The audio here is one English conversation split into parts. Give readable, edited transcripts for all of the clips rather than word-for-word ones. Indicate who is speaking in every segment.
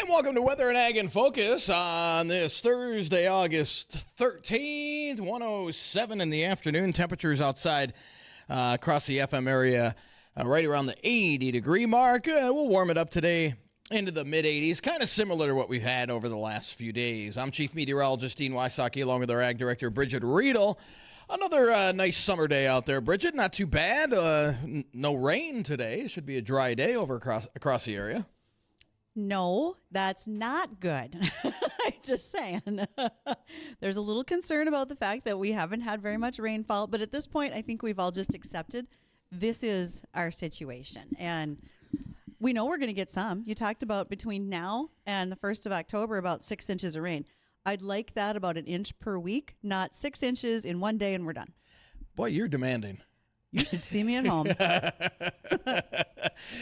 Speaker 1: And welcome to Weather and Ag in Focus on this Thursday, August 13th, 1:07 in the afternoon. Temperatures outside across the FM area right around the 80-degree mark. We'll warm it up today into the mid-80s, kind of similar to what we've had over the last few days. I'm Chief Meteorologist Dean Wysocki, along with our Ag Director, Bridgette Readel. Another nice summer day out there, Bridgette. Not too bad. No rain today. It should be a dry day over across the area.
Speaker 2: No, that's not good. I'm just saying. There's a little concern about the fact that we haven't had very much rainfall, but at this point, I think we've all just accepted this is our situation. And we know we're going to get some. You talked about between now and the 1st of October, about 6 inches of rain. I'd like that about an inch per week, not 6 inches in one day and we're done.
Speaker 1: Boy, you're demanding.
Speaker 2: You should see me at home.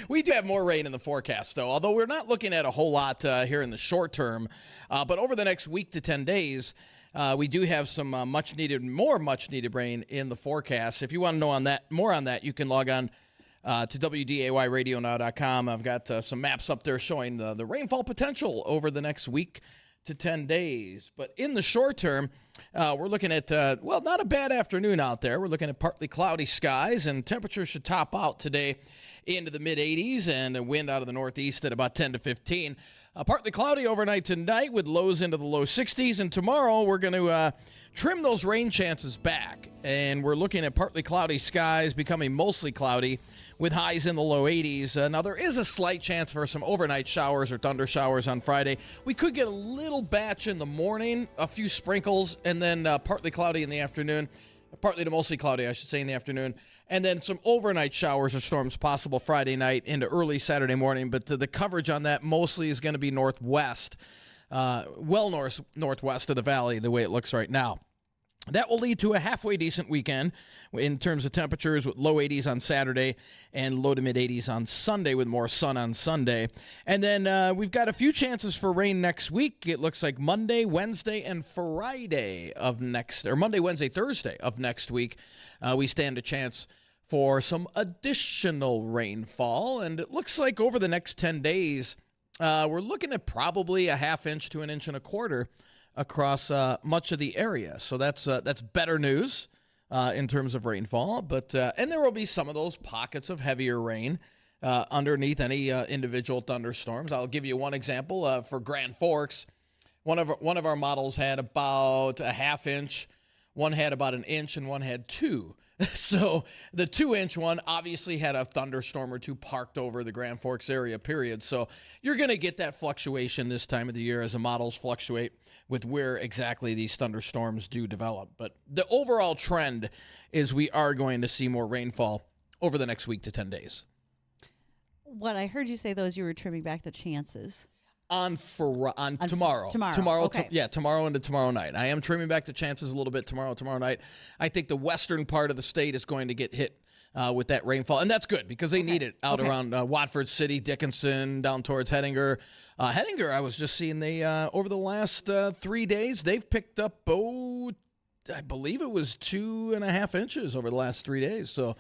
Speaker 1: We do have more rain in the forecast, though, although we're not looking at a whole lot here in the short term. But over the next week to 10 days, we do have some more much-needed rain in the forecast. If you want to know more on that, you can log on to WDAYRadioNow.com. I've got some maps up there showing the rainfall potential over the next week to 10 days. But in the short term, we're looking at, not a bad afternoon out there. We're looking at partly cloudy skies, and temperatures should top out today into the mid-80s, and a wind out of the northeast at about 10 to 15. Partly cloudy overnight tonight with lows into the low 60s, and tomorrow we're going to trim those rain chances back, and we're looking at partly cloudy skies becoming mostly cloudy with highs in the low 80s. Now, there is a slight chance for some overnight showers or thunder showers on Friday. We could get a little batch in the morning, a few sprinkles, and then partly cloudy in the afternoon. Partly to mostly cloudy, I should say, in the afternoon. And then some overnight showers or storms possible Friday night into early Saturday morning. But the coverage on that mostly is going to be northwest, northwest of the valley, the way it looks right now. That will lead to a halfway decent weekend in terms of temperatures, with low 80s on Saturday and low to mid 80s on Sunday, with more sun on Sunday. And then we've got a few chances for rain next week. It looks like Monday, Wednesday, and Thursday of next week, we stand a chance for some additional rainfall. And it looks like over the next 10 days, we're looking at probably a half inch to an inch and a quarter across much of the area. So that's better news in terms of rainfall. But and there will be some of those pockets of heavier rain underneath any individual thunderstorms. I'll give you one example. For Grand Forks, one of our models had about a half inch, one had about an inch, and one had 2. So the 2-inch one obviously had a thunderstorm or two parked over the Grand Forks area, period. So you're going to get that fluctuation this time of the year as the models fluctuate with where exactly these thunderstorms do develop. But the overall trend is we are going to see more rainfall over the next week to 10 days.
Speaker 2: What I heard you say, though, is you were trimming back the chances.
Speaker 1: On tomorrow.
Speaker 2: Tomorrow. Okay.
Speaker 1: Tomorrow into tomorrow night. I am trimming back the chances a little bit tomorrow night. I think the western part of the state is going to get hit with that rainfall, and that's good because they need it out around Watford City, Dickinson, down towards Hettinger. Hettinger, I was just seeing over the last 3 days, they've picked up, I believe it was 2.5 inches over the last 3 days. So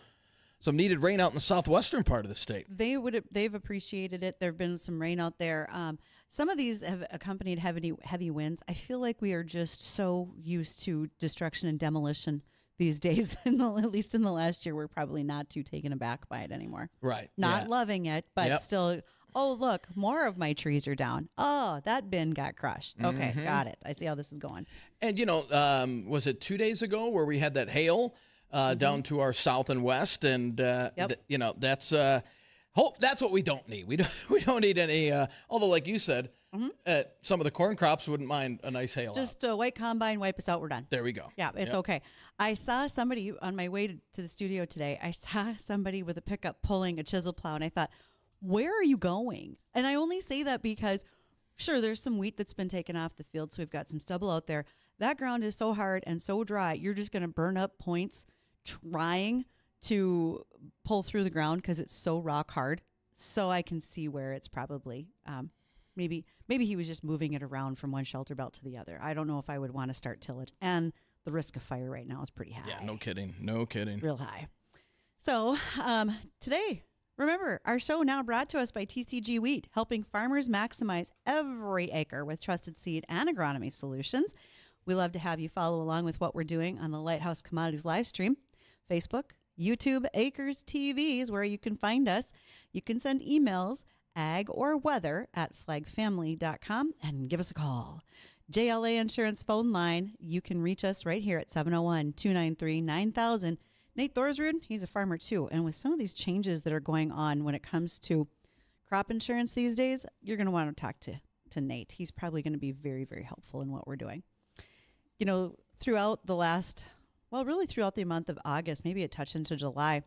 Speaker 1: some needed rain out in the southwestern part of the state.
Speaker 2: They've appreciated it. There have been some rain out there. Some of these have accompanied heavy winds. I feel like we are just so used to destruction and demolition these days. At least in the last year, we're probably not too taken aback by it anymore.
Speaker 1: Right.
Speaker 2: Not loving it, but still. Oh, look, more of my trees are down. Oh, that bin got crushed. Okay, got it. I see how this is going.
Speaker 1: And was it 2 days ago where we had that hail down to our south and west, and that's what we don't need. We don't need any. Although, like you said, some of the corn crops wouldn't mind a nice hail.
Speaker 2: Just a white combine, wipe us out. We're done.
Speaker 1: There we go.
Speaker 2: Yeah, it's okay. I saw somebody on my way to the studio today. I saw somebody with a pickup pulling a chisel plow, and I thought, where are you going? And I only say that because, sure, there's some wheat that's been taken off the field, so we've got some stubble out there. That ground is so hard and so dry, you're just going to burn up points trying to pull through the ground because it's so rock hard. So I can see where it's probably maybe he was just moving it around from one shelter belt to the other. I don't know if I would want to start tillage, and the risk of fire right now is pretty high.
Speaker 1: Yeah, no kidding.
Speaker 2: Real high. So today Remember, our show now brought to us by TCG Wheat, helping farmers maximize every acre with trusted seed and agronomy solutions. We love to have you follow along with what we're doing on the Lighthouse Commodities live stream, Facebook, YouTube, Acres TV is where you can find us. You can send emails, ag or weather @flagfamily.com, and give us a call. JLA Insurance phone line, you can reach us right here at 701-293-9000. Nate Thorsrud, he's a farmer too, and with some of these changes that are going on when it comes to crop insurance these days, you're going to want to talk to Nate. He's probably going to be very, very helpful in what we're doing. You know, throughout the month of August, maybe a touch into July,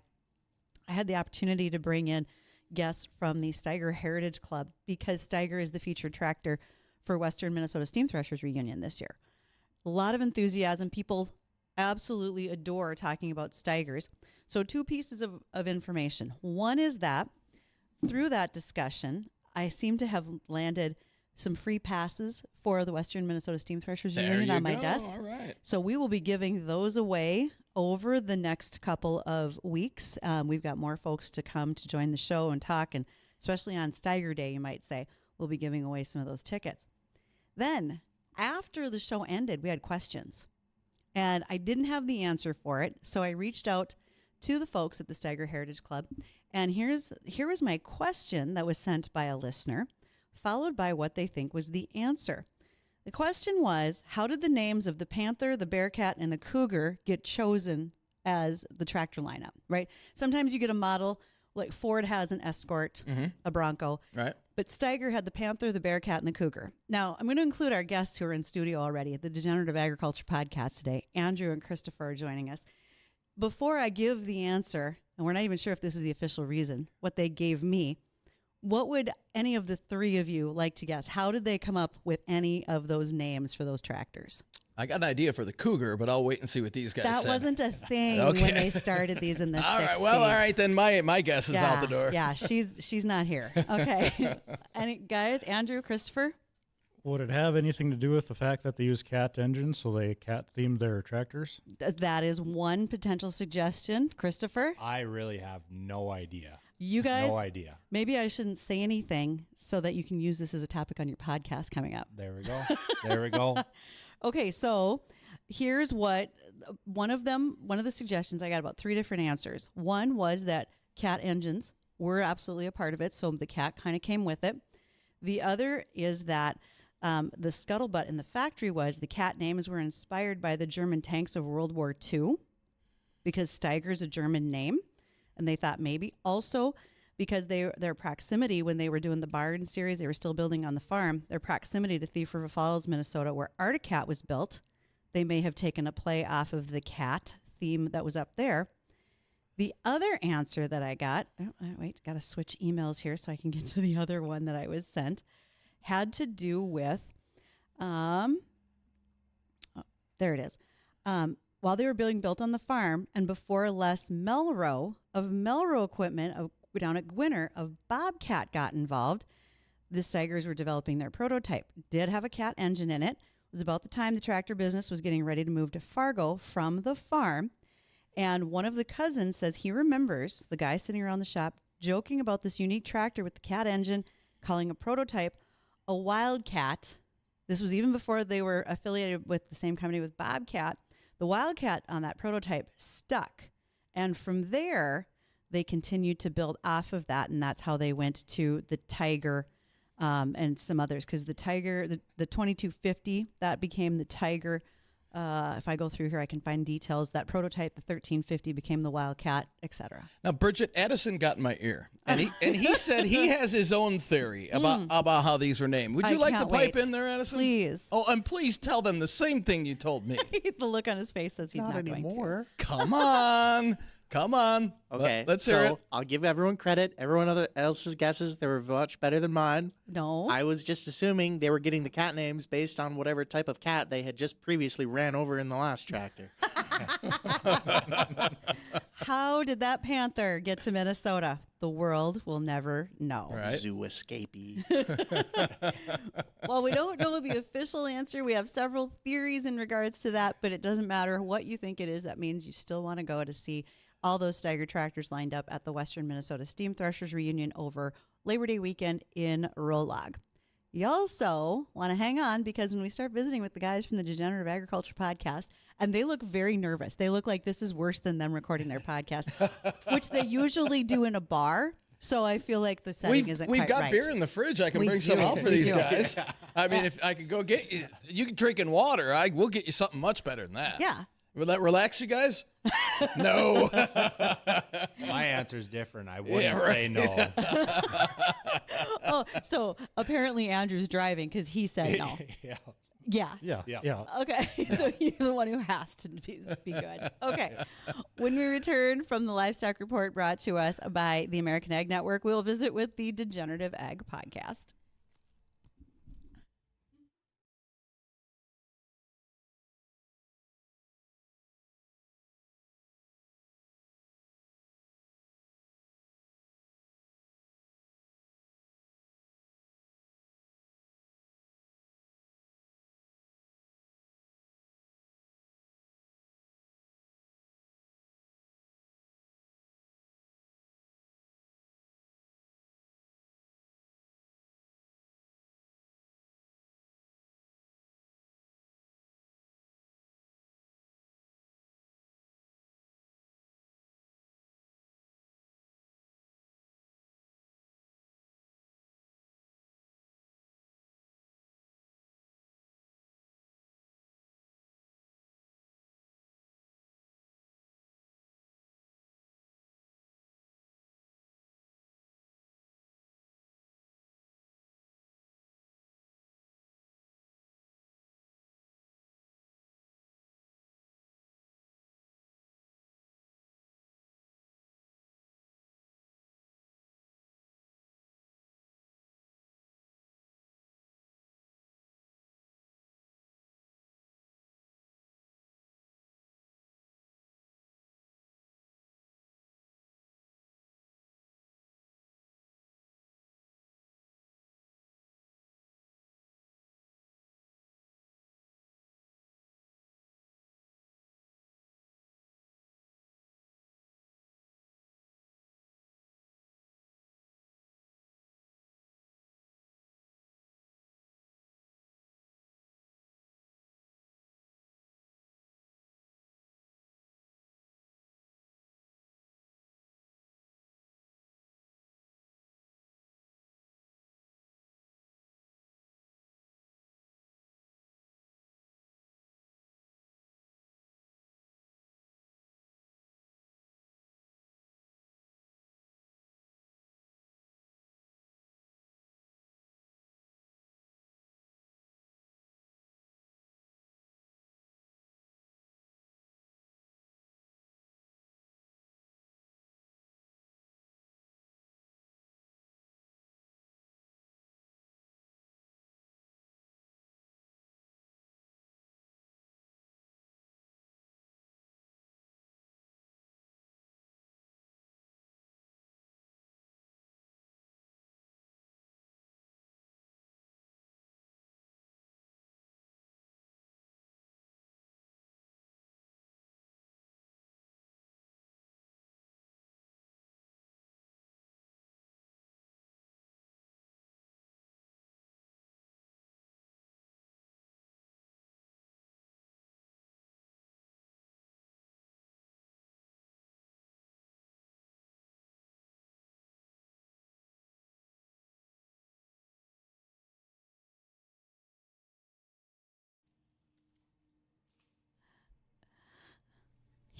Speaker 2: I had the opportunity to bring in guests from the Steiger Heritage Club because Steiger is the featured tractor for Western Minnesota Steam Threshers reunion this year. A lot of enthusiasm. People absolutely adore talking about Steigers. So 2 pieces of information. One is that through that discussion, I seem to have landed some free passes for the Western Minnesota Steam Threshers reunion on my desk.
Speaker 1: All right.
Speaker 2: So we will be giving those away over the next couple of weeks. We've got more folks to come to join the show and talk, and especially on Steiger Day, you might say, we'll be giving away some of those tickets. Then, after the show ended, we had questions, and I didn't have the answer for it, so I reached out to the folks at the Steiger Heritage Club, and here was my question that was sent by a listener, followed by what they think was the answer. The question was, how did the names of the Panther, the Bearcat, and the Cougar get chosen as the tractor lineup, right? Sometimes you get a model, like Ford has an Escort, a Bronco.
Speaker 1: Right.
Speaker 2: But Steiger had the Panther, the Bearcat, and the Cougar. Now, I'm going to include our guests who are in studio already at the Degenerative Agriculture Podcast today. Andrew and Christopher are joining us. Before I give the answer, and we're not even sure if this is the official reason, what they gave me, what would any of the 3 of you like to guess? How did they come up with any of those names for those tractors?
Speaker 1: I got an idea for the Cougar, but I'll wait and see what these guys
Speaker 2: That
Speaker 1: said.
Speaker 2: wasn't a thing when they started these in the 60s.
Speaker 1: All right, well, all right, then my guess is out the door.
Speaker 2: Yeah, she's not here. Okay. Any guys, Andrew, Christopher?
Speaker 3: Would it have anything to do with the fact that they use cat engines, so they cat-themed their tractors?
Speaker 2: That is one potential suggestion. Christopher?
Speaker 4: I really have no idea.
Speaker 2: You guys?
Speaker 4: No idea.
Speaker 2: Maybe I shouldn't say anything so that you can use this as a topic on your podcast coming up.
Speaker 4: There we go. There we go.
Speaker 2: Okay, so here's what one of the suggestions, I got about 3 different answers. One was that cat engines were absolutely a part of it, so the cat kind of came with it. The other is that the scuttlebutt in the factory was the cat names were inspired by the German tanks of World War II because Steiger's a German name, and they thought maybe also because their proximity when they were doing the barn series, they were still building on the farm, their proximity to Thief River Falls, Minnesota, where Arctic Cat was built, they may have taken a play off of the theme that was up there. The other answer that I got, got to switch emails here so I can get to the other one that I was sent, had to do with, there it is. While they were being built on the farm and before Les Melro of Melro Equipment down at Gwinner of Bobcat got involved, the Steigers were developing their prototype. Did have a cat engine in it. It was about the time the tractor business was getting ready to move to Fargo from the farm. And one of the cousins says he remembers the guy sitting around the shop joking about this unique tractor with the cat engine, calling a prototype a Wildcat. This was even before they were affiliated with the same company with Bobcat. The Wildcat on that prototype stuck. And from there, they continued to build off of that, and that's how they went to the Tiger and some others. Because the Tiger, the 2250, that became the Tiger. If I go through here, I can find details. That prototype, the 1350, became the Wildcat, etc.
Speaker 1: Now, Bridgette, Edison got in my ear, and he said he has his own theory about how these were named. Would you like to pipe in there, Edison?
Speaker 2: Please.
Speaker 1: Oh, and please tell them the same thing you told me.
Speaker 2: The look on his face says he's not going to.
Speaker 1: Come on. Come on.
Speaker 5: Okay,
Speaker 1: Let's hear it.
Speaker 5: I'll give everyone credit. Everyone else's guesses, they were much better than mine.
Speaker 2: No.
Speaker 5: I was just assuming they were getting the cat names based on whatever type of cat they had just previously ran over in the last tractor.
Speaker 2: How did that panther get to Minnesota? The world will never know.
Speaker 1: Right.
Speaker 5: Zoo escapee.
Speaker 2: Well, we don't know the official answer. We have several theories in regards to that, but it doesn't matter what you think it is. That means you still want to go to see all those Steiger tractors lined up at the Western Minnesota Steam Threshers reunion over Labor Day weekend in Rolog. You also want to hang on, because when we start visiting with the guys from the Degenerative Agriculture Podcast, and they look very nervous. They look like this is worse than them recording their podcast, which they usually do in a bar. So I feel like the setting isn't quite right.
Speaker 1: We've got beer in the fridge. I can bring some out for these guys. I mean, if I could go get you can drink in water. We'll get you something much better than that.
Speaker 2: Yeah.
Speaker 1: Will that relax you guys? No.
Speaker 4: My answer is different. I wouldn't say no.
Speaker 2: Oh, so apparently Andrew's driving because he said no.
Speaker 4: Yeah.
Speaker 2: Yeah. Okay. So you're the one who has to be good. Okay. When we return from the Livestock Report brought to us by the American Ag Network, we'll visit with the Degenerative Ag Podcast.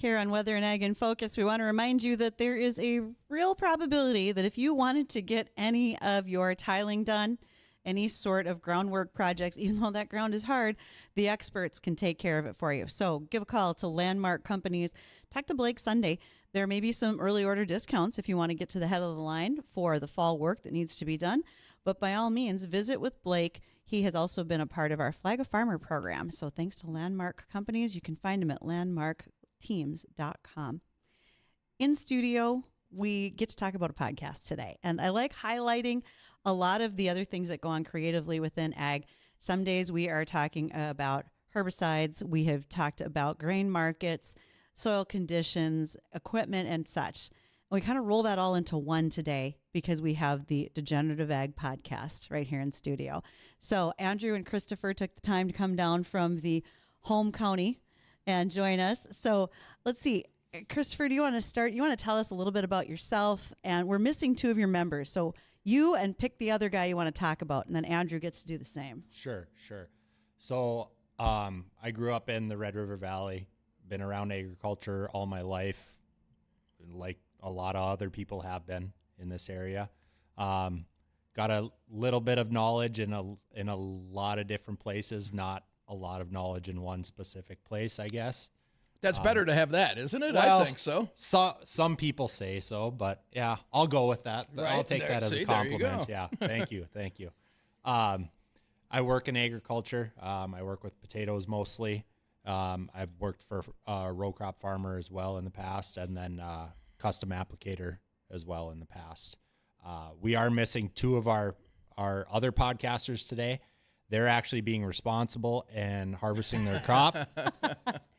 Speaker 2: Here on Weather and Ag in Focus, we want to remind you that there is a real probability that if you wanted to get any of your tiling done, any sort of groundwork projects, even though that ground is hard, the experts can take care of it for you. So give a call to Landmark Companies. Talk to Blake Sunday. There may be some early order discounts if you want to get to the head of the line for the fall work that needs to be done. But by all means, visit with Blake. He has also been a part of our Flag a Farmer program. So thanks to Landmark Companies. You can find him at landmarkteams.com. In studio, we get to talk about a podcast today. And I like highlighting a lot of the other things that go on creatively within ag. Some days we are talking about herbicides. We have talked about grain markets. soil conditions, equipment, and such. And we kind of roll that all into one today because we have the Degenerative Ag Podcast right here in studio. So Andrew and Christopher took the time to come down from the home county and join us. So let's see. Christopher, do you want to start? You want to tell us a little bit about yourself? And we're missing 2 of your members. So you and pick the other guy you want to talk about, and then Andrew gets to do the same.
Speaker 4: Sure. So I grew up in the Red River Valley, been around agriculture all my life, like a lot of other people have been in this area. Got a little bit of knowledge in a lot of different places, not a lot of knowledge in one specific place, I guess.
Speaker 1: That's better to have that, isn't it?
Speaker 4: Well,
Speaker 1: I think so.
Speaker 4: Some people say so, but yeah, I'll go with that.
Speaker 1: Right.
Speaker 4: I'll take that as a compliment. Yeah, thank you. I work in agriculture. I work with potatoes mostly. I've worked for a row crop farmer as well in the past, and then custom applicator as well in the past. We are missing 2 of our other podcasters today. They're actually being responsible and harvesting their crop.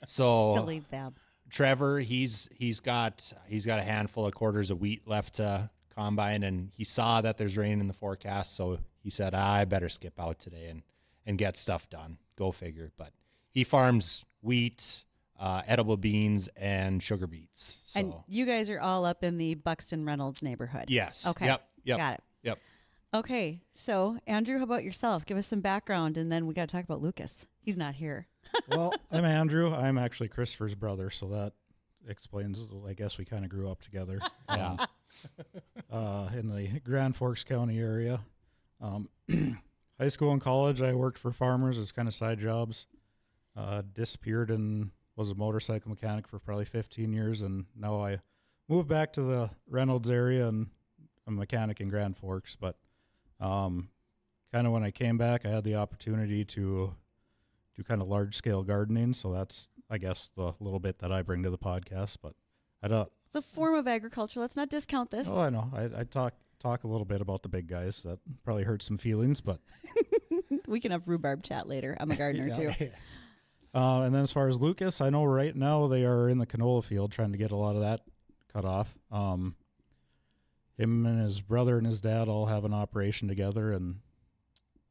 Speaker 4: So
Speaker 2: Silly them.
Speaker 4: Trevor, he's got a handful of quarters of wheat left to combine, and he saw that there's rain in the forecast, so he said, I better skip out today and get stuff done. Go figure. But he farms wheat, edible beans, and sugar beets. So
Speaker 2: And you guys are all up in the Buxton Reynolds neighborhood.
Speaker 4: yes.
Speaker 2: Okay.
Speaker 4: Yep.
Speaker 2: Got it.
Speaker 4: Yep.
Speaker 2: Okay. So, Andrew, how about yourself? Give us some background, and then we got to talk about Lucas. He's not here.
Speaker 3: Well, I'm Andrew. I'm actually Christopher's brother, so that explains. I guess we kind of grew up together.
Speaker 4: Yeah.
Speaker 3: In the Grand Forks County area. High school and college, I worked for farmers as kind of side jobs. Disappeared and was a motorcycle mechanic for probably 15 years, and now I moved back to the Reynolds area, and I'm a mechanic in Grand Forks. But kind of when I came back, I had the opportunity to do kind of large-scale gardening, so that's, I guess, the little bit that I bring to the podcast. But I don't.
Speaker 2: It's a form of agriculture. Let's not discount this.
Speaker 3: Oh, I know. I talk a little bit about the big guys. That probably hurt some feelings, but
Speaker 2: We can have rhumbarb chat later. I'm a gardener too.
Speaker 3: And then as far as Lucas, I know right now they are in the canola field trying to get a lot of that cut off. Him and his brother and his dad all have an operation together, and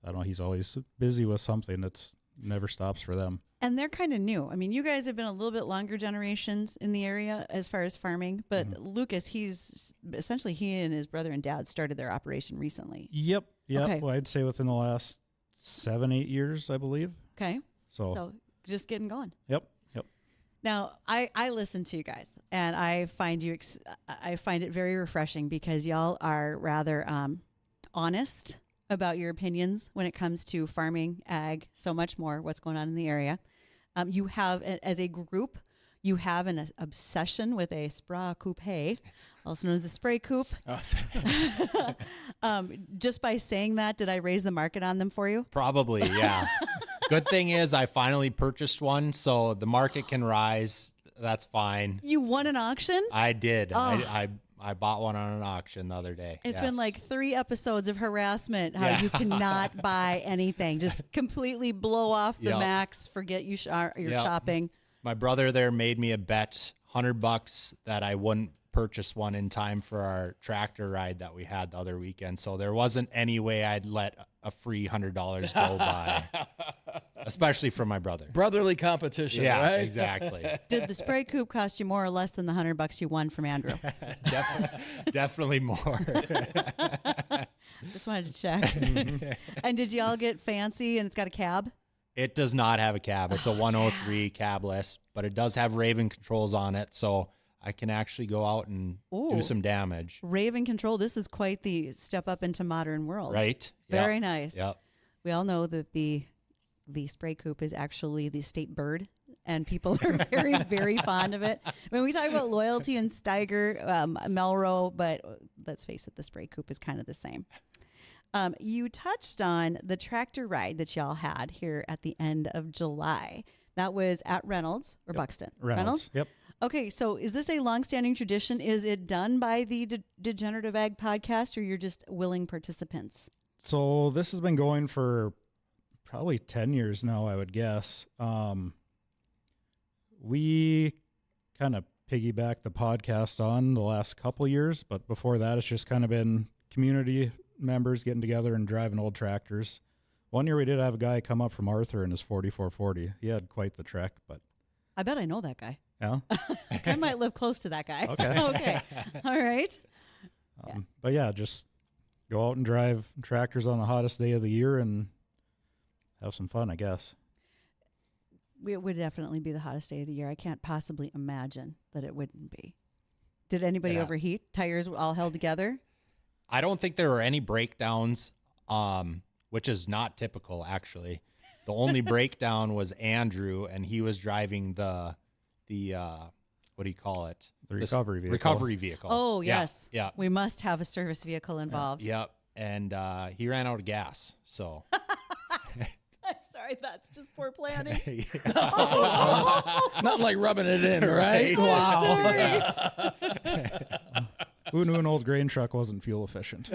Speaker 3: I don't know, he's always busy with something that's never stops for them.
Speaker 2: And they're kind of new. I mean, you guys have been a little bit longer generations in the area as far as farming, but Lucas, he's essentially, he and his brother and dad started their operation recently.
Speaker 3: Yep.
Speaker 2: Okay.
Speaker 3: Well, I'd say within the last 7-8 years, I believe.
Speaker 2: Okay.
Speaker 3: So
Speaker 2: just getting going.
Speaker 3: Yep.
Speaker 2: Now, I listen to you guys, and I find I find it very refreshing because y'all are rather honest about your opinions when it comes to farming, ag, so much more, what's going on in the area. You have, as a group, you have an obsession with a Spra Coupe, also known as the spray coupe. Just by saying that, did I raise the market on them for you?
Speaker 4: Probably, yeah. Good thing is I finally purchased one, so the market can rise. That's fine.
Speaker 2: You won an auction?
Speaker 4: I did.
Speaker 2: Oh.
Speaker 4: I bought one on an auction the other day.
Speaker 2: It's been like 3 episodes of harassment, how you cannot buy anything. Just completely blow off the max, forget you're shopping.
Speaker 4: My brother there made me a bet, $100, that I wouldn't purchase one in time for our tractor ride that we had the other weekend. So there wasn't any way I'd let a free $100 go by, especially from my brother.
Speaker 1: Brotherly competition,
Speaker 4: Yeah,
Speaker 1: right?
Speaker 4: exactly.
Speaker 2: Did the spray coupe cost you more or less than the $100 you won from Andrew?
Speaker 4: Definitely more.
Speaker 2: Just wanted to check. And did y'all get fancy and it's got a cab?
Speaker 4: It does not have a cab. It's a 103 cabless, but it does have Raven controls on it, so I can actually go out and do some damage.
Speaker 2: Raven control. This is quite the step up into modern world.
Speaker 4: Right?
Speaker 2: Very nice.
Speaker 4: Yep.
Speaker 2: We all know that the spray coupe is actually the state bird, and people are very, very fond of it. I mean, we talk about loyalty and Steiger, Melrose, but let's face it, the spray coupe is kind of the same. You touched on the tractor ride that y'all had here at the end of July. That was at Reynolds or Buxton?
Speaker 3: Reynolds. Yep.
Speaker 2: Okay, so is this a longstanding tradition? Is it done by the Degenerative Ag Podcast, or you're just willing participants?
Speaker 3: So this has been going for probably 10 years now, I would guess. We kind of piggybacked the podcast on the last couple of years, but before that, it's just kind of been community members getting together and driving old tractors. One year we did have a guy come up from Arthur in his 4440. He had quite the trek, but
Speaker 2: I bet I know that guy.
Speaker 3: yeah.
Speaker 2: I might live close to that guy.
Speaker 3: Okay.
Speaker 2: Okay. All right.
Speaker 3: But yeah, just go out and drive tractors on the hottest day of the year and have some fun, I guess.
Speaker 2: It would definitely be the hottest day of the year. I can't possibly imagine that it wouldn't be. Did anybody
Speaker 4: Yeah.
Speaker 2: overheat? Tires all held together?
Speaker 4: I don't think there were any breakdowns, which is not typical, actually. The only breakdown was Andrew, and he was driving the what do you call it?
Speaker 3: The recovery vehicle.
Speaker 4: Recovery vehicle.
Speaker 2: Oh,
Speaker 4: Yeah,
Speaker 2: yes.
Speaker 4: Yeah.
Speaker 2: We must have a service vehicle involved.
Speaker 4: Yep. And he ran out of gas. So
Speaker 2: I'm sorry, that's just poor planning.
Speaker 1: Nothing like rubbing it in, right?
Speaker 2: Wow.
Speaker 3: Who knew an old grain truck wasn't fuel efficient?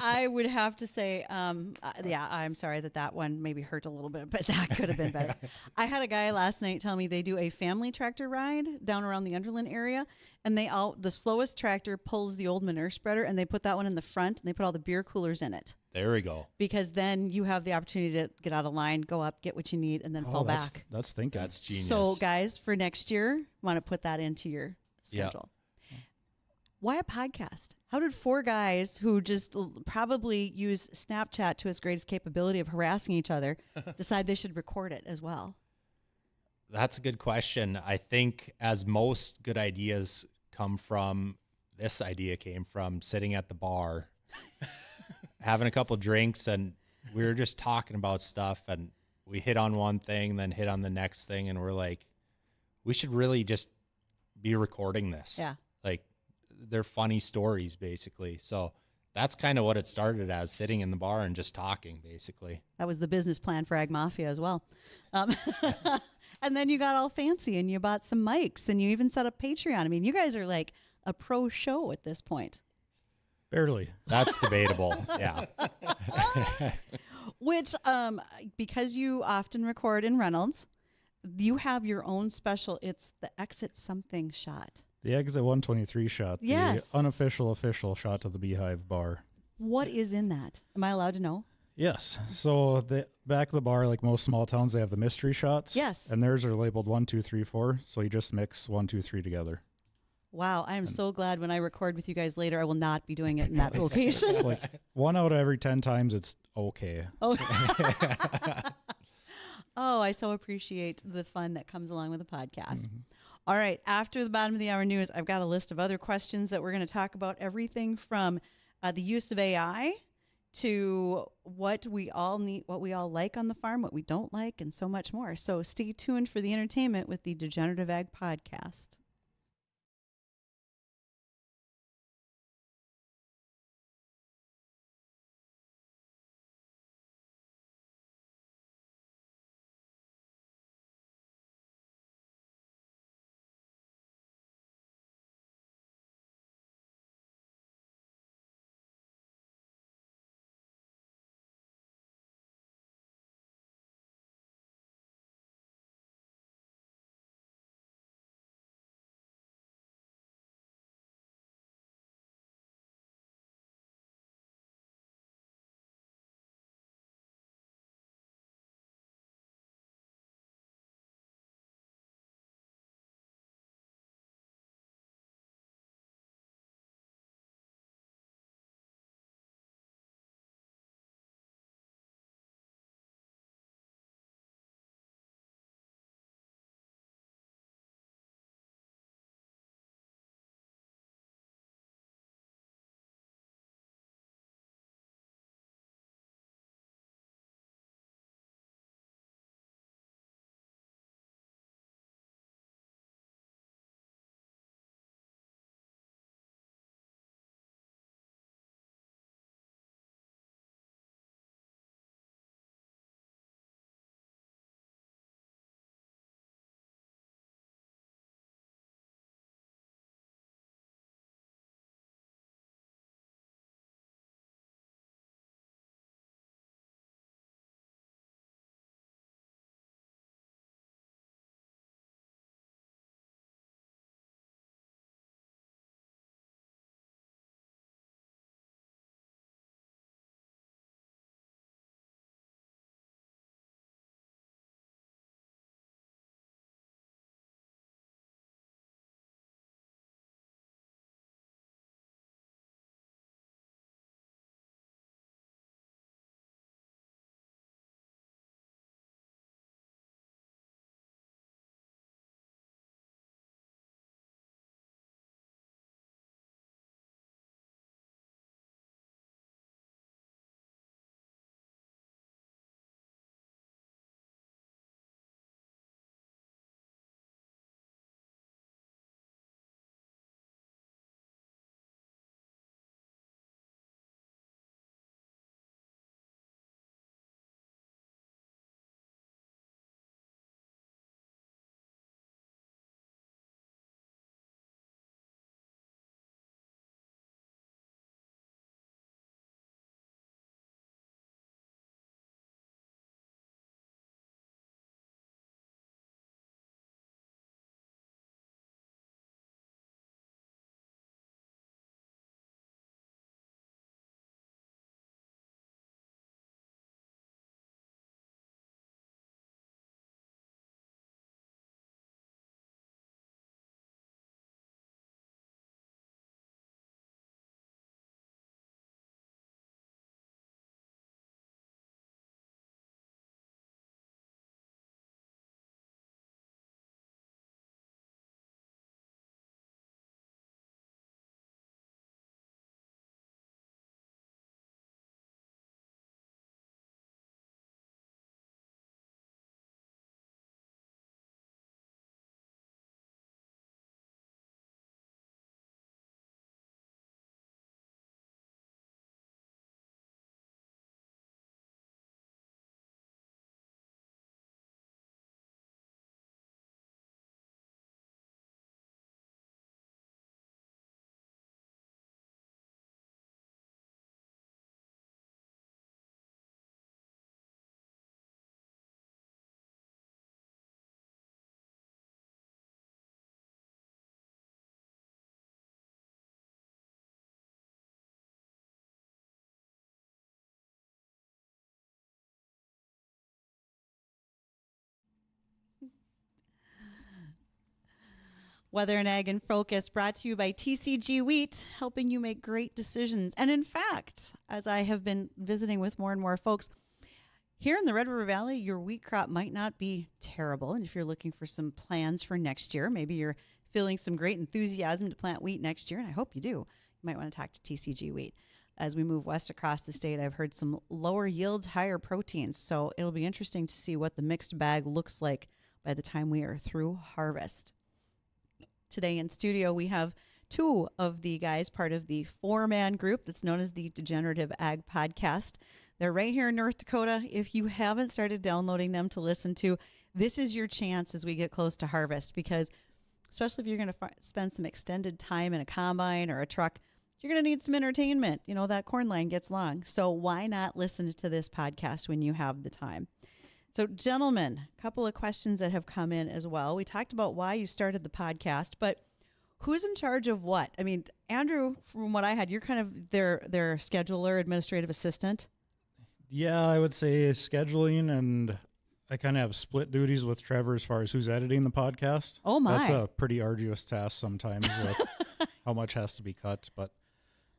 Speaker 2: I would have to say, yeah, I'm sorry that one maybe hurt a little bit, but that could have been better. I had a guy last night tell me they do a family tractor ride down around the Underland area, and the slowest tractor pulls the old manure spreader, and they put that one in the front, and they put all the beer coolers in it.
Speaker 4: there we go.
Speaker 2: Because then you have the opportunity to get out of line, go up, get what you need, and then fall back.
Speaker 3: That's thinking.
Speaker 4: That's genius.
Speaker 2: So, guys, for next year, want to put that into your
Speaker 4: Yep.
Speaker 2: schedule. Why a podcast? How did four guys who just probably use Snapchat to its greatest capability of harassing each other decide they should record it as well?
Speaker 4: That's a good question. I think as most good ideas come from, this idea came from sitting at the bar, having a couple drinks, and we were just talking about stuff, and we hit on one thing, then hit on the next thing, and we're like, we should really just be recording this.
Speaker 2: Yeah.
Speaker 4: Like, they're funny stories, basically. So that's kind of what it started as, sitting in the bar and just talking, basically.
Speaker 2: That was the business plan for Ag Mafia as well. And then you got all fancy and you bought some mics and you even set up Patreon. I mean, you guys are like a pro show at this point.
Speaker 3: Barely.
Speaker 4: That's debatable. Yeah.
Speaker 2: Which, because you often record in Reynolds, you have your own special. It's the exit something shot.
Speaker 3: The exit 123 shot.
Speaker 2: Yes.
Speaker 3: The unofficial official shot to the Beehive bar.
Speaker 2: What is in that? Am I allowed to know?
Speaker 3: Yes. So the back of the bar, like most small towns, they have the mystery shots.
Speaker 2: Yes.
Speaker 3: And theirs are labeled 1, 2, 3, 4. So you just mix 1, 2, 3 together.
Speaker 2: Wow, I am so glad when I record with you guys later, I will not be doing it in that location.
Speaker 3: It's like 1 out of every 10 times it's okay.
Speaker 2: Oh. Oh, I so appreciate the fun that comes along with the podcast.
Speaker 3: Mm-hmm.
Speaker 2: All right, after the bottom of the hour news, I've got a list of other questions that we're going to talk about. Everything from the use of AI to what we all need, what we all like on the farm, what we don't like, and so much more. So stay tuned for the entertainment with the Degenerative Ag Podcast. Weather and Ag in Focus, brought to you by TCG Wheat, helping you make great decisions. And in fact, as I have been visiting with more and more folks, here in the Red River Valley, your wheat crop might not be terrible. And if you're looking for some plans for next year, maybe you're feeling some great enthusiasm to plant wheat next year, and I hope you do, you might want to talk to TCG Wheat. As we move west across the state, I've heard some lower yields, higher proteins. So it'll be interesting to see what the mixed bag looks like by the time we are through harvest. Today in studio, we have two of the guys, part of the four-man group that's known as the Degenerative Ag Podcast. They're right here in North Dakota. If you haven't started downloading them to listen to, this is your chance as we get close to harvest, because especially if you're going to spend some extended time in a combine or a truck, you're going to need some entertainment. You know, that corn line gets long. So why not listen to this podcast when you have the time? So, gentlemen, a couple of questions that have come in as well. We talked about why you started the podcast, but who's in charge of what? I mean, Andrew, from what I had, you're kind of their scheduler, administrative assistant.
Speaker 3: Yeah, I would say scheduling, and I kind of have split duties with Trevor as far as who's editing the podcast.
Speaker 2: Oh, my.
Speaker 3: That's a pretty arduous task sometimes with how much has to be cut. But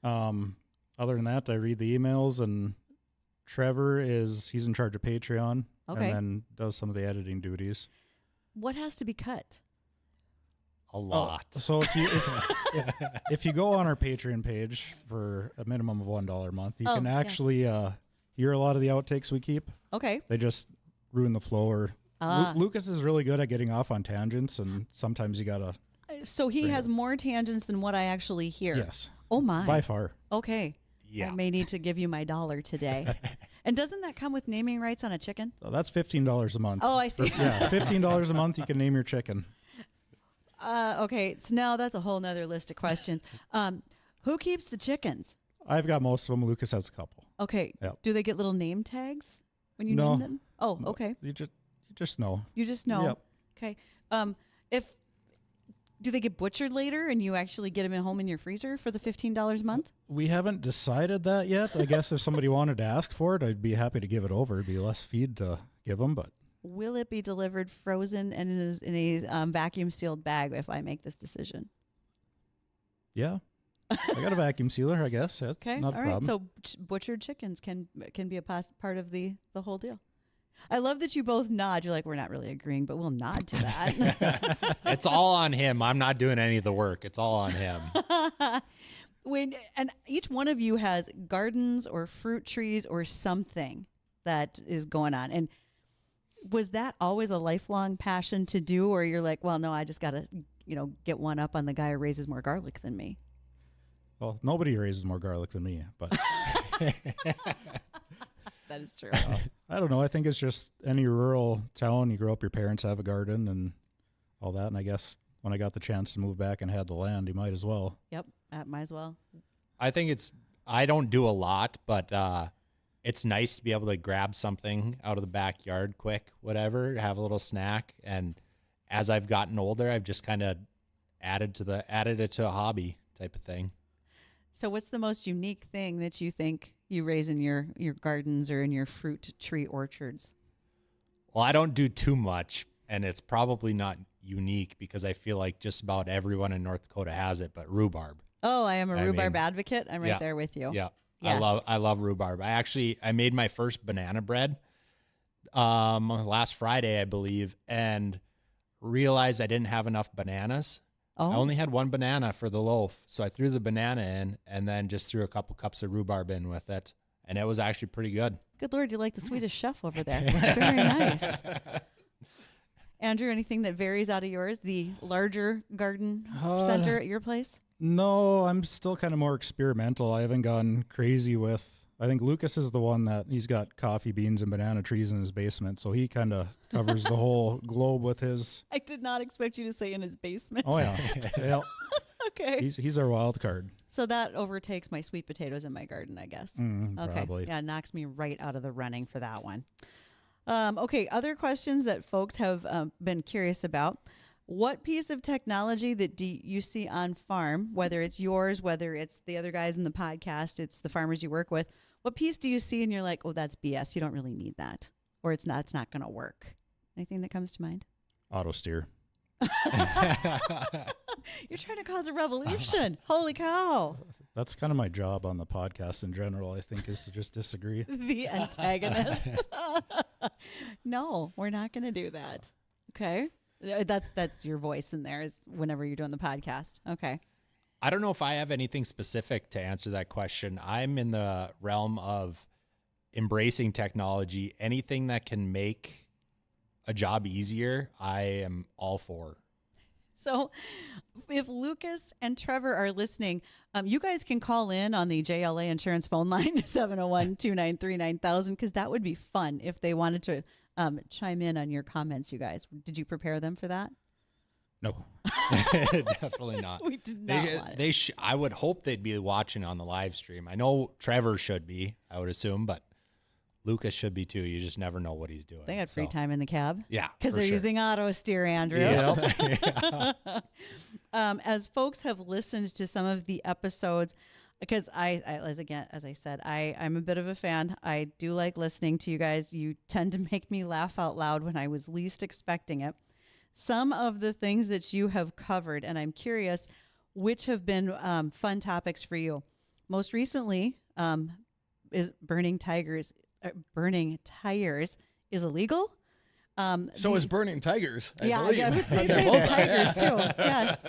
Speaker 3: other than that, I read the emails, and Trevor he's in charge of Patreon.
Speaker 2: Okay.
Speaker 3: And then does some of the editing duties.
Speaker 2: What has to be cut?
Speaker 4: A lot.
Speaker 3: So if you go on our Patreon page for a minimum of $1 a month, you can actually hear a lot of the outtakes we keep.
Speaker 2: Okay.
Speaker 3: They just ruin the flow. Or Lucas is really good at getting off on tangents, and sometimes you gotta.
Speaker 2: So he has more tangents than what I actually hear.
Speaker 3: Yes.
Speaker 2: Oh my.
Speaker 3: By far.
Speaker 2: Okay.
Speaker 4: Yeah.
Speaker 2: I may need to give you my $1 today. And doesn't that come with naming rights on a chicken?
Speaker 3: So that's $15 a month.
Speaker 2: Oh, I see.
Speaker 3: Yeah, $15 a month. You can name your chicken.
Speaker 2: Okay. So now that's a whole nother list of questions. Who keeps the chickens?
Speaker 3: I've got most of them. Lucas has a couple.
Speaker 2: Okay.
Speaker 3: Yep.
Speaker 2: Do they get little name tags when you
Speaker 3: No.
Speaker 2: name them? Oh, okay.
Speaker 3: You just know.
Speaker 2: You just know.
Speaker 3: Yep.
Speaker 2: Okay. Do they get butchered later and you actually get them at home in your freezer for the $15 a month?
Speaker 3: We haven't decided that yet. I guess if somebody wanted to ask for it, I'd be happy to give it over. It'd be less feed to give them, but.
Speaker 2: Will it be delivered frozen and in a vacuum sealed bag if I make this decision?
Speaker 3: Yeah. I got a vacuum sealer, I guess. That's
Speaker 2: Okay.
Speaker 3: not a
Speaker 2: All right.
Speaker 3: problem.
Speaker 2: So butchered chickens can be a part of the whole deal. I love that you both nod. You're like, we're not really agreeing, but we'll nod to that.
Speaker 4: It's all on him. I'm not doing any of the work. It's all on him.
Speaker 2: And each one of you has gardens or fruit trees or something that is going on. And was that always a lifelong passion to do, or you're like, well, no, I just got to, get one up on the guy who raises more garlic than me?
Speaker 3: Well, nobody raises more garlic than me, but.
Speaker 2: That is true.
Speaker 3: I don't know. I think it's just any rural town. You grow up, your parents have a garden and all that. And I guess when I got the chance to move back and had the land, you might as well.
Speaker 2: Yep, might as well.
Speaker 4: I think I don't do a lot, but it's nice to be able to grab something out of the backyard quick, whatever, have a little snack. And as I've gotten older, I've just kind of added it to a hobby type of thing.
Speaker 2: So what's the most unique thing that you think you raise in your gardens or in your fruit tree orchards?
Speaker 4: Well, I don't do too much, and it's probably not unique because I feel like just about everyone in North Dakota has it, but rhubarb.
Speaker 2: Oh, I am a rhubarb advocate. I'm right there with you.
Speaker 4: Yeah.
Speaker 2: Yes.
Speaker 4: I love rhubarb. I made my first banana bread last Friday, I believe, and realized I didn't have enough bananas.
Speaker 2: Oh.
Speaker 4: I only had one banana for the loaf, so I threw the banana in and then just threw a couple cups of rhubarb in with it, and it was actually pretty good.
Speaker 2: Good Lord, you're like the Swedish chef over there. Very nice. Andrew, anything that varies out of yours? The larger garden center at your place?
Speaker 3: No, I'm still kind of more experimental. I haven't gone crazy with. I think Lucas is the one that he's got coffee beans and banana trees in his basement, so he kind of covers the whole globe with his.
Speaker 2: I did not expect you to say in his basement.
Speaker 3: Oh yeah, yeah.
Speaker 2: Okay.
Speaker 3: He's our wild card.
Speaker 2: So that overtakes my sweet potatoes in my garden, I guess. Okay.
Speaker 3: Probably.
Speaker 2: Yeah, knocks me right out of the running for that one. Okay, other questions that folks have been curious about. What piece of technology that do you see on farm, whether it's yours, whether it's the other guys in the podcast, it's the farmers you work with, what piece do you see and you're like, oh, that's BS. You don't really need that. Or it's not going to work. Anything that comes to mind?
Speaker 3: Auto steer.
Speaker 2: You're trying to cause a revolution. Holy cow.
Speaker 3: That's kind of my job on the podcast in general, I think, is to just disagree.
Speaker 2: The antagonist. No, we're not going to do that. Okay. That's your voice in there is whenever you're doing the podcast. Okay.
Speaker 4: I don't know if I have anything specific to answer that question. I'm in the realm of embracing technology. Anything that can make a job easier, I am all for.
Speaker 2: So if Lucas and Trevor are listening, you guys can call in on the JLA Insurance phone line, 701-293-9000, because that would be fun if they wanted to chime in on your comments, you guys. Did you prepare them for that?
Speaker 3: No.
Speaker 4: Definitely not.
Speaker 2: We did not want it.
Speaker 4: I would hope they'd be watching on the live stream. I know Trevor should be, I would assume, but Lucas should be too. You just never know what he's doing.
Speaker 2: They got free time in the cab.
Speaker 4: Yeah.
Speaker 2: Because they're using auto steer, Andrew.
Speaker 4: Yeah.
Speaker 2: As folks have listened to some of the episodes, because as I said, I'm a bit of a fan. I do like listening to you guys. You tend to make me laugh out loud when I was least expecting it. Some of the things that you have covered, and I'm curious, which have been fun topics for you. Most recently, is burning tires is illegal.
Speaker 1: So is burning tigers. I
Speaker 2: Yeah,
Speaker 1: believe.
Speaker 2: I would say
Speaker 1: They're
Speaker 2: burning
Speaker 1: both-
Speaker 2: tigers too. Yes.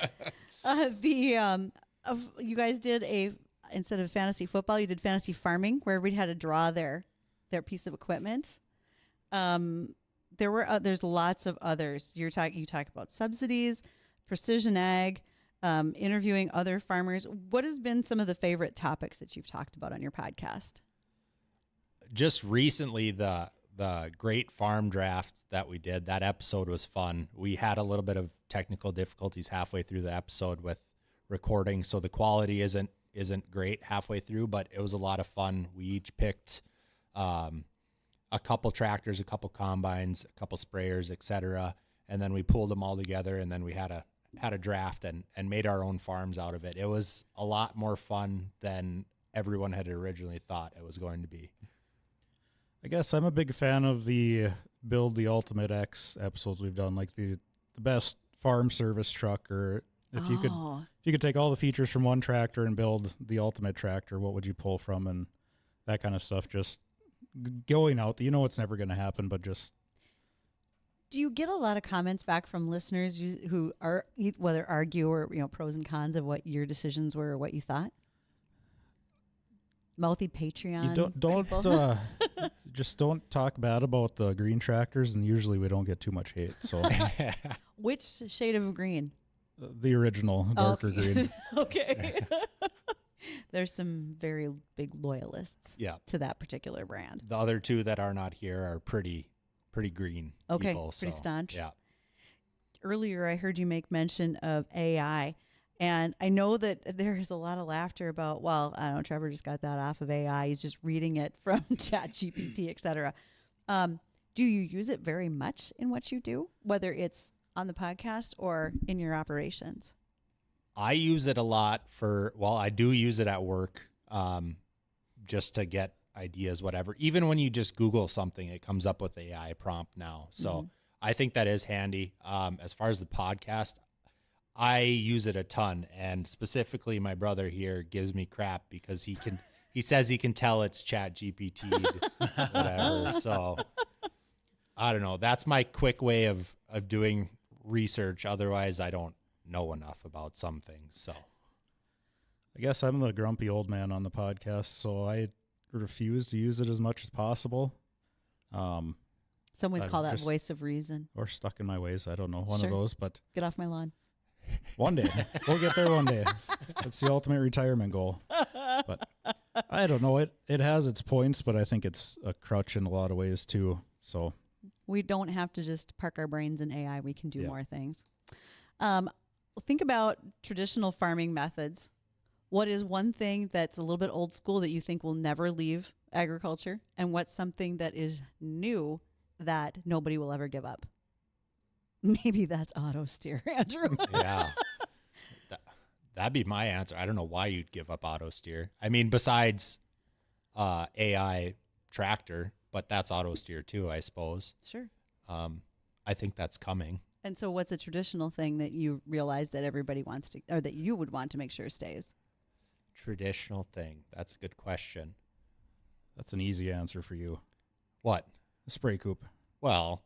Speaker 2: You guys did instead of fantasy football, you did fantasy farming, where we had to draw their piece of equipment. There's lots of others. You talk about subsidies, precision ag, interviewing other farmers. What has been some of the favorite topics that you've talked about on your podcast?
Speaker 4: Just recently, the great farm draft that we did, that episode was fun. We had a little bit of technical difficulties halfway through the episode with recording, so the quality isn't great halfway through, but it was a lot of fun. We each picked a couple tractors, a couple combines, a couple sprayers, etc., and then we pulled them all together, and then we had a draft and made our own farms out of it. It was a lot more fun than everyone had originally thought it was going to be.
Speaker 3: I guess I'm a big fan of the Build the Ultimate X episodes we've done, like the best farm service truck, or if you could take all the features from one tractor and build the ultimate tractor, what would you pull from, and that kind of stuff. Just going out, it's never going to happen, but just.
Speaker 2: Do you get a lot of comments back from listeners who are whether argue or pros and cons of what your decisions were or what you thought? Mouthy Patreon.
Speaker 3: You don't just don't talk bad about the green tractors, and usually we don't get too much hate. So
Speaker 2: Which shade of green?
Speaker 3: the original darker green.
Speaker 2: Okay. There's some very big loyalists to that particular brand.
Speaker 4: The other two that are not here are pretty green people.
Speaker 2: Pretty staunch.
Speaker 4: Yeah.
Speaker 2: Earlier, I heard you make mention of AI. And I know that there is a lot of laughter about, well, I don't know, Trevor just got that off of AI. He's just reading it from ChatGPT, et cetera. Do you use it very much in what you do, whether it's on the podcast or in your operations?
Speaker 4: I use it a lot I do use it at work just to get ideas, whatever. Even when you just Google something, it comes up with AI prompt now. So I think that is handy. As far as the podcast, I use it a ton, and specifically my brother here gives me crap because he says he can tell it's ChatGPT, whatever. So I don't know. That's my quick way of doing research. Otherwise, I don't know enough about some things. So
Speaker 3: I guess I'm the grumpy old man on the podcast, so I refuse to use it as much as possible.
Speaker 2: Some would call that voice of reason.
Speaker 3: Or stuck in my ways. I don't know. One of those, but
Speaker 2: get off my lawn.
Speaker 3: One day. We'll get there one day. That's the ultimate retirement goal. But I don't know. It has its points, but I think it's a crutch in a lot of ways too. So
Speaker 2: we don't have to just park our brains in AI. We can do more things. Think about traditional farming methods. What is one thing that's a little bit old school that you think will never leave agriculture? And what's something that is new that nobody will ever give up? Maybe that's auto steer, Andrew.
Speaker 4: Yeah. That'd be my answer. I don't know why you'd give up auto steer. I mean, besides AI tractor, but that's auto steer too, I suppose.
Speaker 2: Sure.
Speaker 4: I think that's coming.
Speaker 2: And so what's a traditional thing that you realize that everybody wants to, or that you would want to make sure stays?
Speaker 4: Traditional thing. That's a good question.
Speaker 3: That's an easy answer for you.
Speaker 4: What?
Speaker 3: A spray coop.
Speaker 4: Well,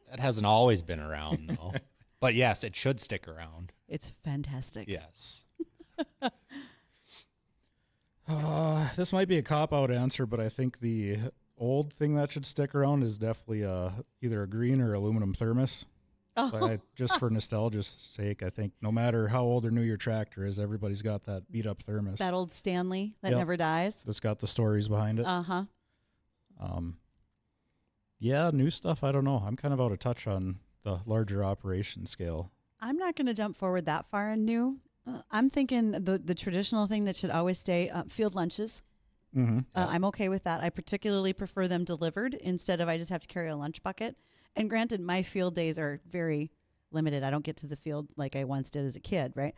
Speaker 4: that hasn't always been around, though. But yes, it should stick around.
Speaker 2: It's fantastic.
Speaker 4: Yes.
Speaker 3: This might be a cop-out answer, but I think the old thing that should stick around is definitely either a green or aluminum thermos.
Speaker 2: Oh.
Speaker 3: Just for nostalgia's sake, I think no matter how old or new your tractor is, everybody's got that beat-up thermos.
Speaker 2: That old Stanley that
Speaker 3: Yep.
Speaker 2: never dies.
Speaker 3: That's got the stories behind it.
Speaker 2: Uh-huh.
Speaker 3: Yeah, new stuff, I don't know. I'm kind of out of touch on the larger operation scale.
Speaker 2: I'm not going to jump forward that far and new. I'm thinking the traditional thing that should always stay, field lunches.
Speaker 3: Mm-hmm.
Speaker 2: I'm okay with that. I particularly prefer them delivered instead of I just have to carry a lunch bucket. And granted, my field days are very limited. I don't get to the field like I once did as a kid, right?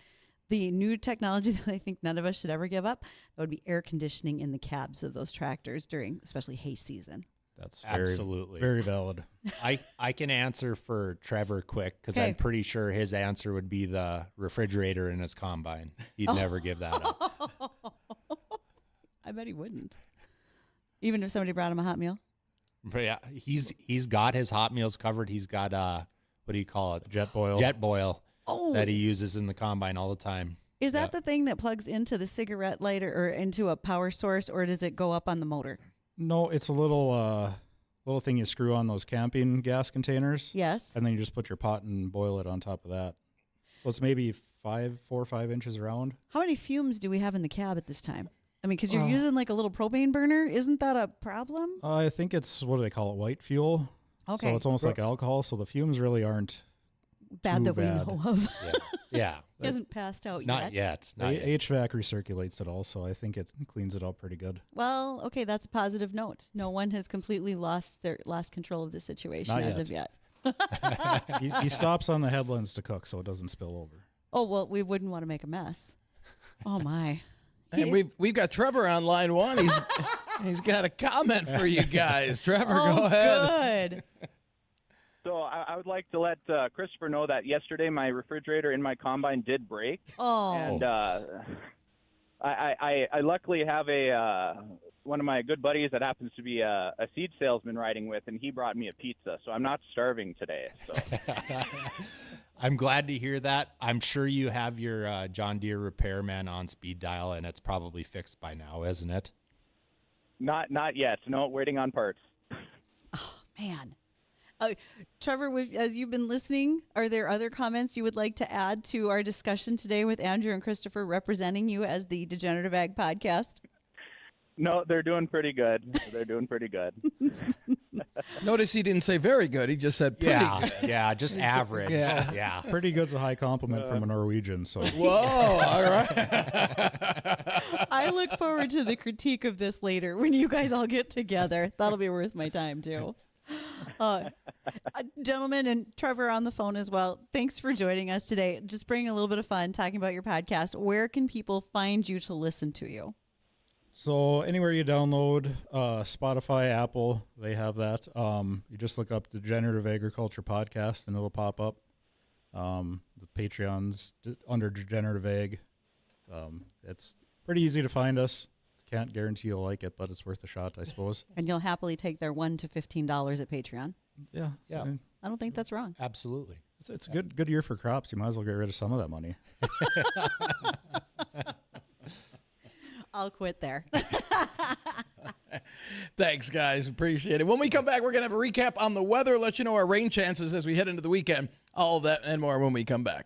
Speaker 2: The new technology that I think none of us should ever give up, that would be air conditioning in the cabs of those tractors during especially hay season.
Speaker 3: That's
Speaker 4: Absolutely.
Speaker 3: very valid.
Speaker 4: I can answer for Trevor quick because
Speaker 2: Okay.
Speaker 4: I'm pretty sure his answer would be the refrigerator in his combine. He'd never give that up.
Speaker 2: I bet he wouldn't. Even if somebody brought him a hot meal.
Speaker 4: But yeah, he's got his hot meals covered. He's got what do you call it?
Speaker 3: Jet boil.
Speaker 4: Jet boil
Speaker 2: Oh,
Speaker 4: that he uses in the combine all the time.
Speaker 2: is that
Speaker 4: Yeah.
Speaker 2: the thing that plugs into the cigarette lighter or into a power source, or does it go up on the motor?
Speaker 3: No, it's a little thing you screw on those camping gas containers.
Speaker 2: Yes.
Speaker 3: And then you just put your pot and boil it on top of that. So it's maybe 4 or 5 inches around.
Speaker 2: How many fumes do we have in the cab at this time? I mean, because you're using like a little propane burner. Isn't that a problem?
Speaker 3: I think it's, what do they call it, white fuel?
Speaker 2: Okay.
Speaker 3: So it's almost like alcohol. So the fumes really aren't
Speaker 2: Bad
Speaker 3: too
Speaker 2: that
Speaker 3: bad.
Speaker 2: we know of.
Speaker 4: Yeah.
Speaker 2: He hasn't passed out
Speaker 4: Not yet. Not yet.
Speaker 3: HVAC recirculates it all, so I think it cleans it up pretty good.
Speaker 2: Well, okay, that's a positive note. No one has completely lost control of the situation
Speaker 3: Not
Speaker 2: as
Speaker 3: yet.
Speaker 2: of yet.
Speaker 3: he stops on the headlands to cook, so it doesn't spill over.
Speaker 2: Oh, well, we wouldn't want to make a mess. Oh my.
Speaker 1: And we've got Trevor on line one. He's got a comment for you guys. Trevor, go ahead.
Speaker 2: Good.
Speaker 6: So I would like to let Christopher know that yesterday my refrigerator in my combine did break,
Speaker 2: Oh.
Speaker 6: and I luckily have one of my good buddies that happens to be a seed salesman riding with, and he brought me a pizza, so I'm not starving today. So
Speaker 4: I'm glad to hear that. I'm sure you have your John Deere repairman on speed dial, and it's probably fixed by now, isn't it?
Speaker 6: not yet. No, waiting on parts.
Speaker 2: Man. Trevor, as you've been listening, are there other comments you would like to add to our discussion today with Andrew and Christopher representing you as the Degenerative Ag Podcast?
Speaker 6: No, they're doing pretty good. They're doing pretty good.
Speaker 1: Notice he didn't say very good. He just said pretty good.
Speaker 4: Yeah, just average.
Speaker 1: Yeah.
Speaker 4: Yeah.
Speaker 3: Pretty good's a high compliment from a Norwegian, so
Speaker 1: Whoa, all right.
Speaker 2: I look forward to the critique of this later when you guys all get together. That'll be worth my time, too. Gentlemen, and Trevor on the phone as well, thanks for joining us today. Just bringing a little bit of fun, talking about your podcast. Where can people find you to listen to you?
Speaker 3: So anywhere you download Spotify, Apple, they have that. You just look up the Degenerative Agriculture Podcast and it'll pop up. The Patreon's under Degenerative Ag. It's pretty easy to find us. Can't guarantee you'll like it, but it's worth a shot, I suppose.
Speaker 2: And you'll happily take their $1 to $15 at Patreon.
Speaker 3: Yeah.
Speaker 4: Yeah.
Speaker 3: I mean,
Speaker 2: I don't think that's wrong.
Speaker 4: Absolutely.
Speaker 3: it's a good year for crops. You might as well get rid of some of that money.
Speaker 2: I'll quit there.
Speaker 1: Thanks, guys. Appreciate it. When we come back, we're going to have a recap on the weather, let you know our rain chances as we head into the weekend. All of that and more when we come back.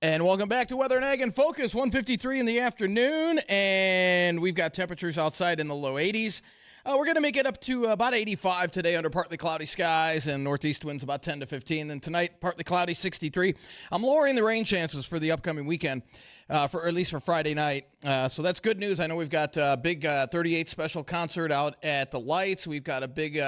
Speaker 1: And welcome back to Weather and Ag in Focus, 1:53 in the afternoon, and we've got temperatures outside in the low 80s. We're going to make it up to about 85 today under partly cloudy skies and northeast winds about 10 to 15. And tonight, partly cloudy, 63. I'm lowering the rain chances for the upcoming weekend, or at least for Friday night. So that's good news. I know we've got a big 38 special concert out at the Lights. We've got a big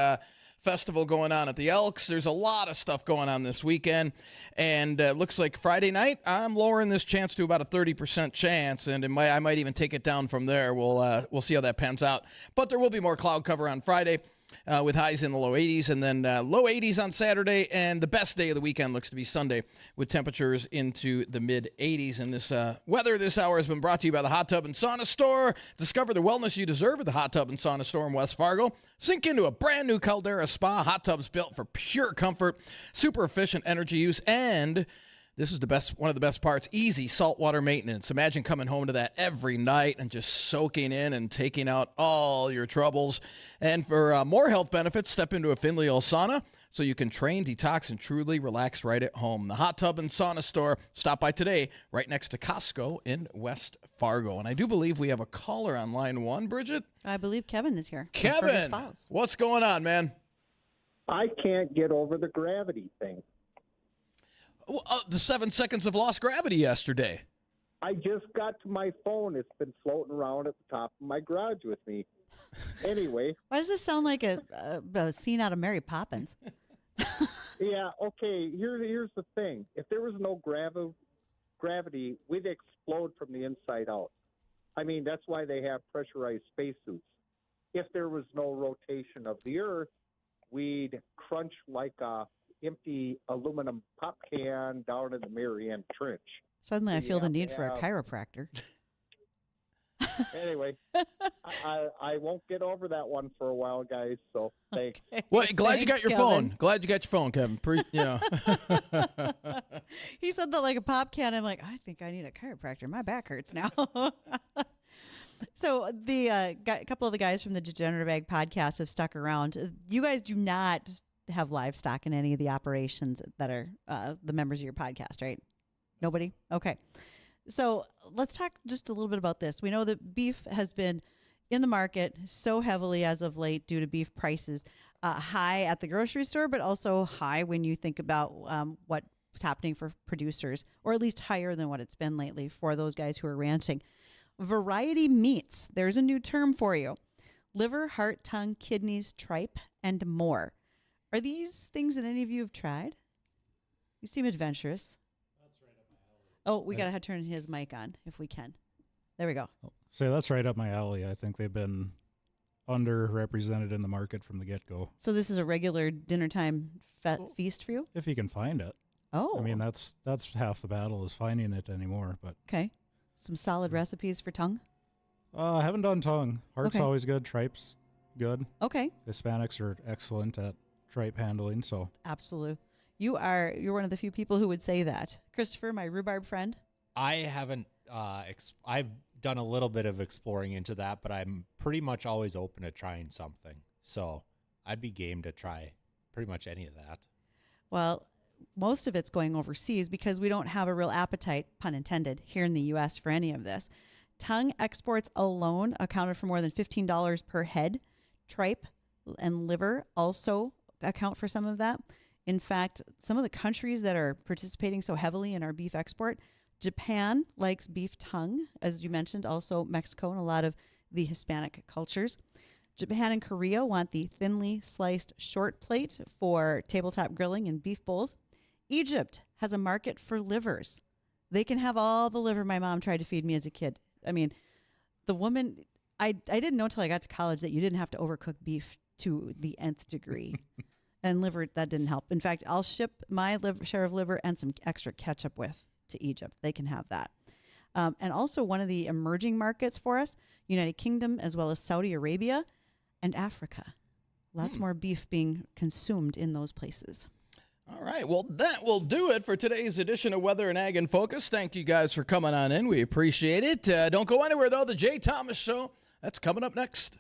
Speaker 1: festival going on at the Elks. There's a lot of stuff going on this weekend, and looks like Friday night I'm lowering this chance to about a 30% chance, and I might even take it down from there. We'll see how that pans out, but there will be more cloud cover on Friday with highs in the low 80s, and then low 80s on Saturday, and the best day of the weekend looks to be Sunday with temperatures into the mid 80s. And this weather this hour has been brought to you by the Hot Tub and Sauna Store. Discover the wellness you deserve at the Hot Tub and Sauna Store in West Fargo. Sink into a brand new Caldera Spa. Hot tubs built for pure comfort, super efficient energy use, and this is one of the best parts, easy saltwater maintenance. Imagine coming home to that every night and just soaking in and taking out all your troubles. And for more health benefits, step into a Finley-O sauna so you can train, detox, and truly relax right at home. The Hot Tub and Sauna Store. Stop by today right next to Costco in West Fargo. And I do believe we have a caller on line one, Bridgette.
Speaker 2: I believe Kevin is here.
Speaker 1: Kevin, what's going on, man?
Speaker 7: I can't get over the gravity thing.
Speaker 1: The 7 seconds of lost gravity yesterday.
Speaker 7: I just got to my phone. It's been floating around at the top of my garage with me. Anyway.
Speaker 2: Why does this sound like a scene out of Mary Poppins?
Speaker 7: Yeah, okay, here's the thing. If there was no gravity, we'd explode from the inside out. I mean, that's why they have pressurized spacesuits. If there was no rotation of the Earth, we'd crunch like a empty aluminum pop can down in the Mariana Trench.
Speaker 2: Suddenly I feel the need for a chiropractor.
Speaker 7: Anyway, I won't get over that one for a while, guys, so thanks.
Speaker 2: Okay.
Speaker 1: Well, glad you got your
Speaker 2: Kevin.
Speaker 1: phone. Glad you got your phone, Kevin.
Speaker 2: He said that like a pop can. I'm like, I think I need a chiropractor. My back hurts now. So the couple of the guys from the Degenerative Ag Podcast have stuck around. You guys do not have livestock in any of the operations that are the members of your podcast, right? Nobody? Okay. So let's talk just a little bit about this. We know that beef has been in the market so heavily as of late due to beef prices high at the grocery store, but also high when you think about what's happening for producers, or at least higher than what it's been lately for those guys who are ranching. Variety meats. There's a new term for you. Liver, heart, tongue, kidneys, tripe, and more. Are these things that any of you have tried? You seem adventurous. That's right up my alley. Oh, we got to turn his mic on if we can. There we go.
Speaker 3: So that's right up my alley. I think they've been underrepresented in the market from the get-go.
Speaker 2: So this is a regular dinner time feast for you?
Speaker 3: If you can find it.
Speaker 2: Oh.
Speaker 3: I mean, that's half the battle is finding it anymore. But
Speaker 2: okay. Some solid recipes for tongue?
Speaker 3: I haven't done tongue. Heart's
Speaker 2: Okay.
Speaker 3: always good. Tripe's good.
Speaker 2: Okay.
Speaker 3: Hispanics are excellent at tripe handling, so.
Speaker 2: Absolutely. You're one of the few people who would say that. Christopher, my rhubarb friend?
Speaker 4: I haven't, I've done a little bit of exploring into that, but I'm pretty much always open to trying something. So I'd be game to try pretty much any of that.
Speaker 2: Well, most of it's going overseas because we don't have a real appetite, pun intended, here in the U.S. for any of this. Tongue exports alone accounted for more than $15 per head. Tripe and liver also account for some of that. In fact, some of the countries that are participating so heavily in our beef export, Japan likes beef tongue, as you mentioned, also Mexico and a lot of the Hispanic cultures. Japan and Korea want the thinly sliced short plate for tabletop grilling and beef bowls. Egypt has a market for livers. They can have all the liver my mom tried to feed me as a kid. I mean, the woman, I didn't know until I got to college that you didn't have to overcook beef to the nth degree. And liver, that didn't help. In fact, I'll ship my share of liver and some extra ketchup to Egypt. They can have that. And also one of the emerging markets for us, United Kingdom, as well as Saudi Arabia and Africa. Lots more beef being consumed in those places.
Speaker 1: All right. Well, that will do it for today's edition of Weather and Ag in Focus. Thank you guys for coming on in. We appreciate it. Don't go anywhere, though. The Jay Thomas Show, that's coming up next.